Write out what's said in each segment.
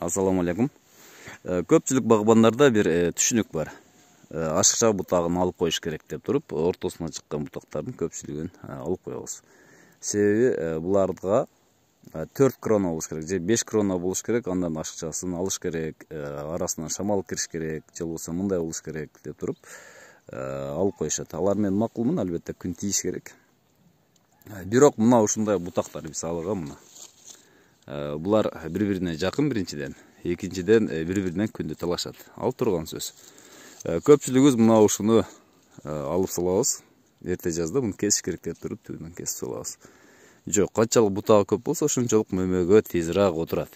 Ассаламу алейкум. Көпчүлүк багбандарда бир түшүнүк бар. Ашыкча бутагын алып коюш керек деп туруп, ортосуна чыккан бутактардын көпчүлүгүн алып коебуз. Себеби буларга 4 крона болуш керек, же 5 крона болуш керек, андан ашыкчасын алыш керек, арасынан шамал кириш керек, же болбосо мындай болуш керек деп туруп алып коюшат. Алар менен макулмун, албетте күн тийиш керек. Бирок мына ушундай бутактар мисалыга мына. Булар бири-бирине жакын биринчиден, экинчиден бири-биринен күндү талашат. Ал турган сөз. Көпчүлүгүбүз мына ушуну алып салабыз. Эрте жазда муну кесиш керек деп туруп түбүнөн кесип салабыз. Жок, канчалык бутагы көп болсо ошончолук мөмөгө тезирээк отурат.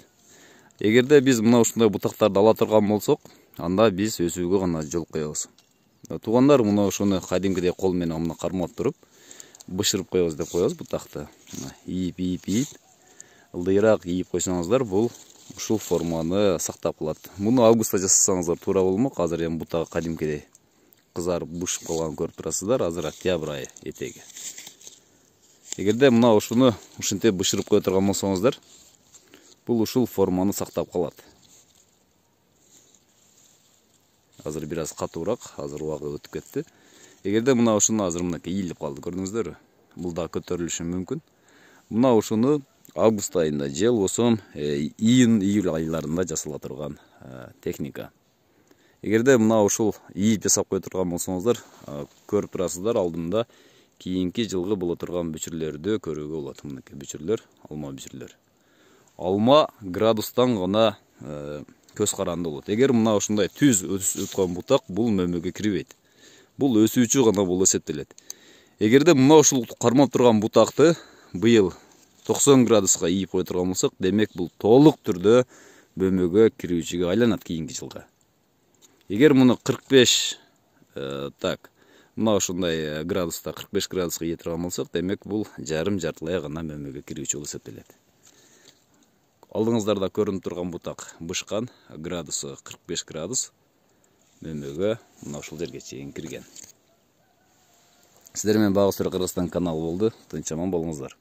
Эгерде биз мына ушундай бутактарды ала турган болсок, анда биз өсүүгө гана жол коебуз. Туугандар мына ошону кадимкидей кол менен мына кармап туруп, бышырып коебуз деп коебуз бутакты. Ийип ылдыйраак ийип койсоңуздар, бул ушул форманы сактап калат. Муну августта жасасаңыздар туура болмок. Азыр эми бутагы кадимкидей кызарып бушуп калганын көрүп турасыздар. Азыр октябрь айы этеги. Эгерде мына ушуну ушинтип бышырып кое турган болсоңуздар, бул ушул форманы сактап калат. Азыр бир аз катуураак, азыр убагы өтүп кетти. Эгерде мына ушуну азыр мынакей ийилип калды, көрдүңүздөрбү? Бул да көтөрүлүшү мүмкүн. Мына ушуну август айында же болбосо июнь-июль айларында жасала турган техника. Эгерде мына ушул ийип жасап кое турган болсоңуздар, көрүп турасыздар, алдында кийинки жылгы боло турган бүчүрлөрдү көрүүгө болот. Мынакей бүчүрлөр, алма бүчүрлөр. Алма градустан гана көз каранды болот. Эгер мына ушундай түз өткөн бутак, бул мөмөгө кирбейт. Бул өсүүчү гана болуп эсептелет. Эгерде мына ушул кармап турган бутакты быйыл 90 градуска ийип кое турган болсок, демек бул толук түрдө мөмөгө кирүүчүгө айланат кийинки жылга. Эгер муну 45 мына ушундай градуста 45 градуска ийе турган болсок, демек бул жартылай гана мөмөгө кирүүчү болуп эсептелет. Алдыңыздарда көрүнүп турган бутак бышкан, градусу 45 градус мөмөгө мына ушул жерге чейин кирген. Сиздер менен Багы Сөрө Кыргызстан каналы болду. Тынч аман болуңуздар.